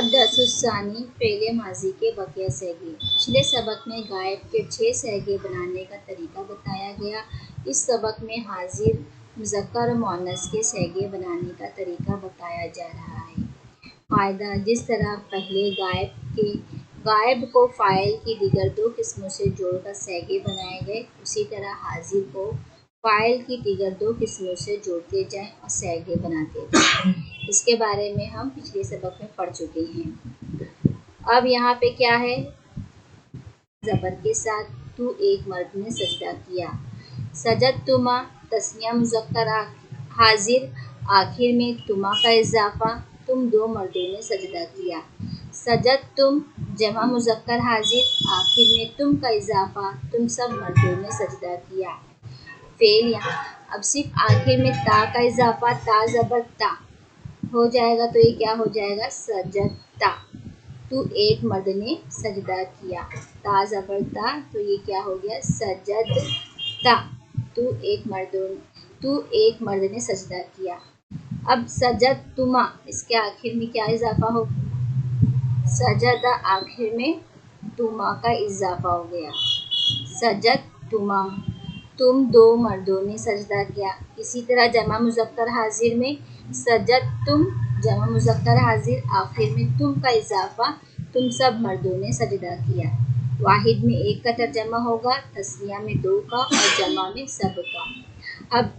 अद्दर्सुस्सानी fail माज़ी के बकिया सैगे। पिछले सबक में गायब के 6 सैगे बनाने का तरीका बताया गया। इस सबक में हाजिर, मुज़क्कर और मुअन्नस के सैगे बनाने का तरीका बताया जा रहा है। फ़ायदा: जिस तरह पहले गायब को फ़ाइल की दीगर 2 किस्मों से जोड़कर सैगे बनाए गए, उसी तरह हाजिर को फ़ाइल की दीगर 2 किस्मों से जोड़ते जाएं और सैगे बनाते जाएं। इसके बारे में हम पिछले सबक में पढ़ चुके हैं। अब यहाँ पे क्या है, ज़बर के साथ तू एक मर्द ने सजदा किया। सजद तुमा तस्निया मुज़क्कर हाजिर, आखिर में तुमा का इजाफा, तुम 2 मर्दों ने सजदा किया। सजद तुम जमा मुज़क्कर हाजिर, आखिर में तुम का इजाफा, तुम सब मर्दों ने सजदा किया। फेल यहाँ अब सिर्फ आखिर में ता का इजाफा, ता ज़बर ता हो जाएगा, तो ये क्या हो जाएगा, सजदता। तू एक मर्द ने सजदा किया, ता ज़बर ता, तो ये क्या हो गया, सजदता। तू एक मर्द ने सजदा किया। अब सजद तुमा, इसके आखिर में क्या इजाफा हो, सजदा, आखिर में तुमा का इजाफा हो गया। सजद तुमा, तुम 2 मर्दों ने सजदा किया। इसी तरह जमा मुज़क्कर हाजिर में सजद तुम जमा मुज़क्कर हाजिर, आखिर में तुम का इजाफा, तुम सब मर्दों ने सजदा किया। वाहिद में 1 का तर्जमा होगा, तस्निया में 2 का और जमा में सब का। अब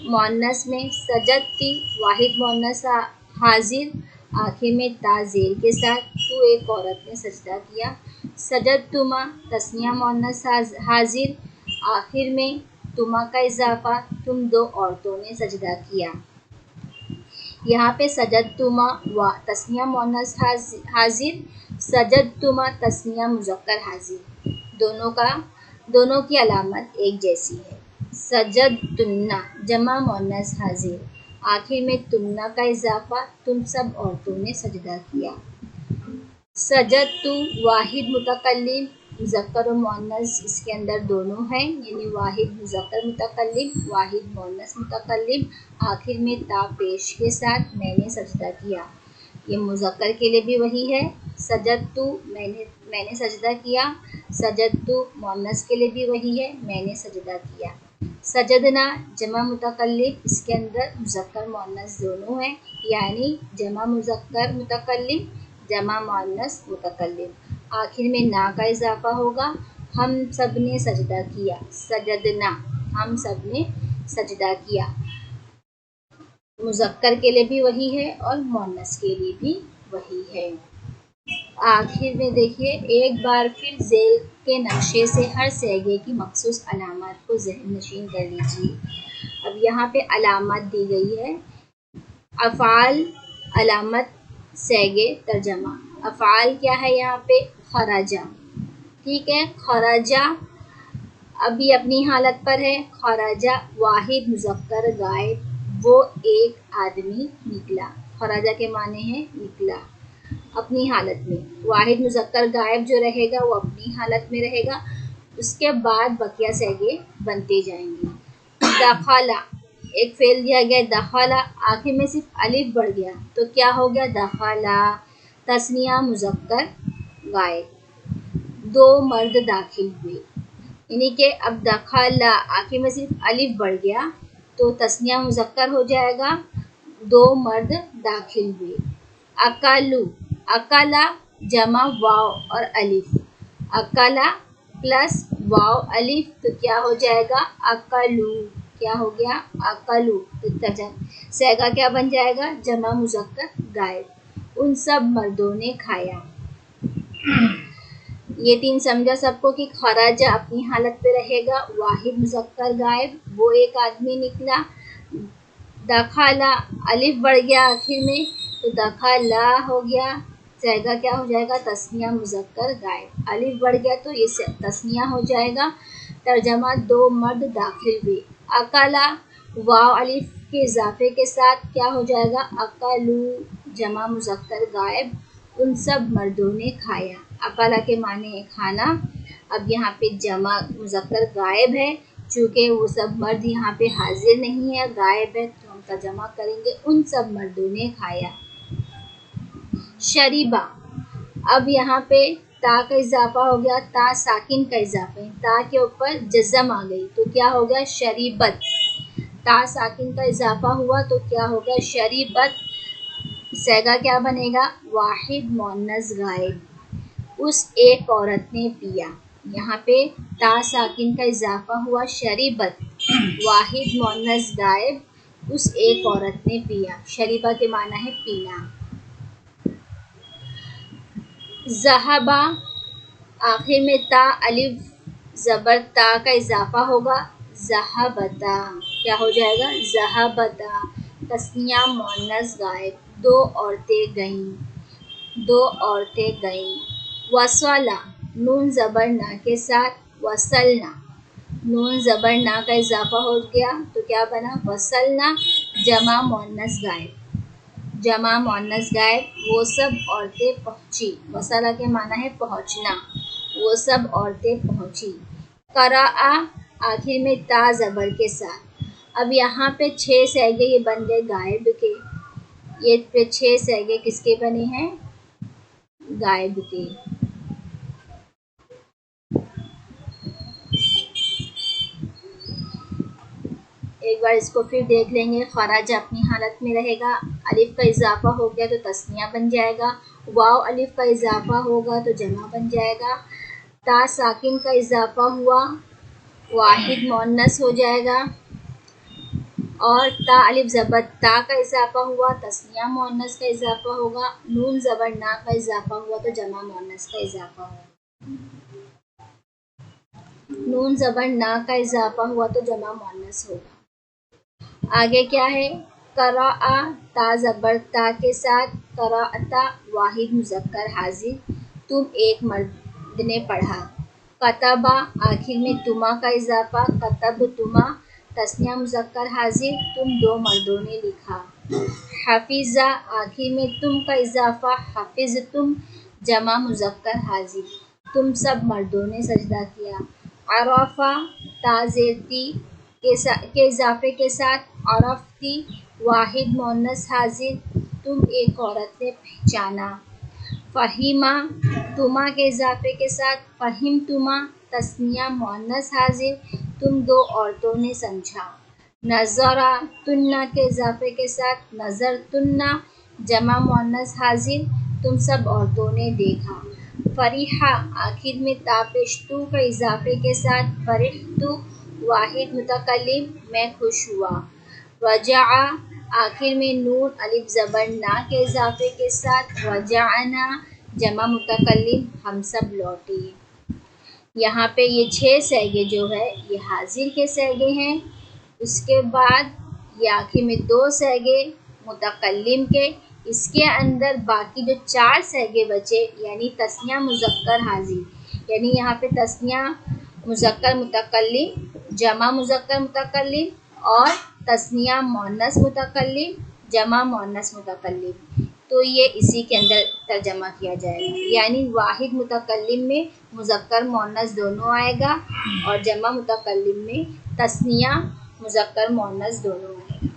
मुअन्नस में सजदती, वाहिद मुअन्नस हाजिर, आखिर में ता ज़ेर के साथ, तू एक औरत ने सजदा किया। सजद तुमा तस्निया मुअन्नस हाजिर, आखिर में तुमा का इजाफा, तुम 2 औरतों ने सजदा किया। यहाँ पे सजद तुमा व तस्निया मुअन्नस हाजिर, सजद तुमा तस्निया मुज़क्कर हाजिर, दोनों की अलामत एक जैसी है। सजद तुन्ना जमा मुअन्नस हाजिर, आखिर में तुन्ना का इजाफा, तुम सब औरतों ने सजदा किया। सजद तू वाहिद मुतकल्लिम, मुज़क्कर और मुअन्नस इसके अंदर दोनों हैं, यानी वाहिद मुज़क्कर मुतकल्लिम, वाहिद मुअन्नस मुतकल्लिम, आखिर में ता पेश के साथ, मैंने सजदा किया। ये मुज़क्कर के लिए भी वही है, सजद तू मैंने सजदा किया। सजद तू मुअन्नस के लिए भी वही है, मैंने सजदा किया। सजदना जमा मुतकल्लिम, इसके अंदर मुज़क्कर मुअन्नस दोनों हैं, यानी जमा मुज़क्कर मुतकल्लिम, जमा मुअन्नस मुतकल्लिम, आखिर में ना का इजाफा होगा। हम सब ने सजदा किया, सजदना, हम सब ने सजदा किया। मुज़क्कर के लिए भी वही है और मुअन्नस के लिए भी वही है। आखिर में देखिए, एक बार फिर ज़ेल के नक्शे से हर सैगे की मखसूस अलामत को ज़हन नशीन कर लीजिए। अब यहाँ पे अलामत दी गई है, अफ़ाल, अलामत, सैगे, तर्जमा। अफ़ाल क्या है यहाँ पे, खराजा, ठीक है, खराजा अभी अपनी हालत पर है। खराजा वाहिद मुज़क्कर गायब, वो एक आदमी निकला। खराजा के माने हैं निकला, अपनी हालत में। वाहिद मुज़क्कर गायब जो रहेगा वो अपनी हालत में रहेगा। उसके बाद बकिया सैगे बनते जाएंगे। दखला, एक फेल दिया गया दखला, आखिर में सिर्फ अलिफ बढ़ गया, तो क्या हो गया, दखला तस्निया मुज़क्कर गायब, 2 मर्द दाखिल हुए, यानी कि अब दखला आखिर में सिर्फ अलिफ बढ़ गया तो तस्निया मुज़क्कर हो जाएगा, 2 मर्द दाखिल हुए। अकालू, अकाला जमा वाव और अलिफ, अकाला प्लस वाव अलिफ, तो क्या हो जाएगा, अकालू, क्या हो गया, अकालू, तो सैगा क्या बन जाएगा, जमा मुज़क्कर गायब, उन सब मर्दों ने खाया। ये 3 समझा सबको कि खराजा अपनी हालत पे रहेगा, वाहिद मुज़क्कर गायब, वो एक आदमी निकला। दखला अलिफ बढ़ गया आखिर में, तो दखला हो गया, सैगा क्या हो जाएगा, तस्निया मुज़क्कर गायब, अलिफ बढ़ गया तो ये तस्निया हो जाएगा। तर्जमा 2 मर्द दाखिल हुए। अकाला वाव अलिफ के इजाफे के साथ क्या हो जाएगा, अकालू जमा मुज़क्कर गायब, उन सब मर्दों ने खाया। अकाला के माने है खाना। अब यहाँ पे जमा मुज़क्कर गायब है, चूँकि वो सब मर्द यहाँ पे हाजिर नहीं है, गायब है, तो हम तर्जमा करेंगे उन सब मर्दों ने खाया। शरीबा। अब यहाँ पे ता का इजाफा हो गया, ता साकिन का इजाफा है, ता के ऊपर जज़म आ गई तो क्या हो गया शरीबत। ता साकिन का इजाफा हुआ तो क्या हो गया शरीबत। सैगा क्या बनेगा वाहिद मुअन्नस गायब, उस एक औरत ने पिया। यहाँ पे ता साकिन का इजाफा हुआ शरीबत, वाहिद मुअन्नस गायब, उस एक औरत ने पिया। शरीबा के माना है पीना। ज़हबा, आखिर में ता अलिफ ज़बर ता का इजाफा होगा, ज़हबता क्या हो जाएगा ज़हबता। तस्निया मुअन्नस गायब, दो औरतें गईं, दो औरतें गईं। वसला, नून ज़बर ना के साथ वसलना, नून ज़बर ना का इजाफा हो गया तो क्या बना वसलना, जमा मुअन्नस गायब, जमा मुअन्नस गायब, वो सब औरतें पहुँची। वसला के माना है पहुँचना, वो सब औरतें पहुँची। क़राअ, आखिर में ता ज़बर के साथ। अब यहाँ पे 6 सैगे ये बन गए गायब के, ये पे 6 सैगे किसके बने हैं गायब के। एक बार इसको फिर देख लेंगे। खराज अपनी हालत में रहेगा, अलिफ का इजाफा हो गया तो तस्निया बन जाएगा, वाव अलिफ का इजाफा होगा तो जमा बन जाएगा, ता साकिन का इजाफा हुआ वाहिद मुअन्नस हो जाएगा, और ता अलिफ ज़बर ता का इजाफा हुआ तस्निया मुअन्नस का इजाफा होगा, नून ज़बर ना का इजाफा हुआ तो जमा मुअन्नस का इजाफा होगा, नून ज़बर ना का इजाफा हुआ तो जमा मुअन्नस होगा। आगे क्या है क़राअ, ता ज़बर ता के साथ क़राअता, वाहिद मुज़क्कर हाजिर, तुम एक मर्द ने पढ़ा। कतबा, आखिर में तुमा का इजाफा, कतब तुमा, तस्निया मुज़क्कर हाजिर, तुम दो मर्दों ने लिखा। हफीज़ा, आखिर में तुम का इजाफा, हफिज़ तुम, जमा मुज़क्कर हाजिर, तुम सब मर्दों ने सजदा किया। अरफ़ा, ता ज़ेर ती के इजाफे के साथ अरफ़ती, वाहिद मुअन्नस हाजिर, तुम एक औरत ने पहचाना। फ़हीमा, तुमा के इजाफे के साथ फ़हीम तुमा, तस्निया मुअन्नस हाजिर, तुम दो औरतों ने समझा। नज़रा, तुन्ना के इजाफे के साथ नज़र तुन्ना, जमा मुअन्नस हाजिर, तुम सब औरतों ने देखा। फ़रीहा, आखिर में ता पेश तू का इजाफे के साथ फ़रिहतु, वाहिद मुतकल्लिम, मैं खुश हुआ। वजअ, आखिर में नून अलिफ ज़बर ना के इजाफे के साथ वजअना, जमा मुतकल्लिम, हम सब लौटे। यहाँ पे ये 6 सैगे जो है ये हाजिर के सैगे हैं। उसके बाद ये आखिर में 2 सैगे मुतकल्लिम के, इसके अंदर बाकी जो 4 सैगे बचे यानी तस्निया मुज़क्कर हाजिर, यानी यहाँ पे तस्निया मुज़क्कर मुतकल्लिम, जमा मुज़क्कर मुतकल्लिम और तस्निया मुअन्नस मुतकल्लिम, जमा मुअन्नस मुतकल्लिम, तो ये इसी के अंदर तर्जमा किया जाएगा। यानी वाहिद मुतकल्लिम में मुज़क्कर मुअन्नस दोनों आएगा और जमा मुतकल्लिम में तस्निया मुज़क्कर मुअन्नस दोनों आएगा।